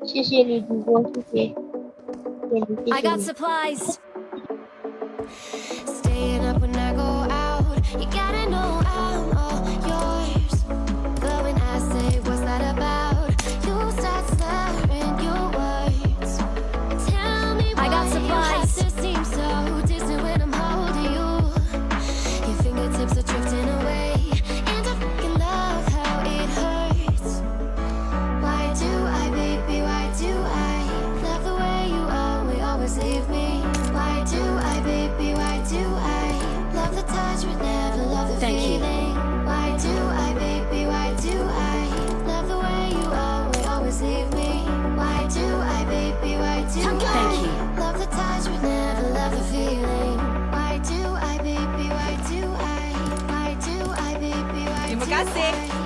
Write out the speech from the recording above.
谢谢你主播，谢谢，谢 I 谢 got 你。 supplies. Staying up when I go out. You gotta know I'm all yours. But when I say what's that about, you start slurring your words. Tell me why you have to seem so distant when I'm holding you. Your fingertips are drifting away, and I fucking love how it hurts. Why do I, baby, why do I love the way you always leave me? Why do I, baby, why do I love the touch but never love the feeling? Why do I, baby, why do I love the way you always leave me? Why do I, baby, why do I love the touch but never love the feeling? Why do I, baby, why do I, baby, why Terima do kasih. I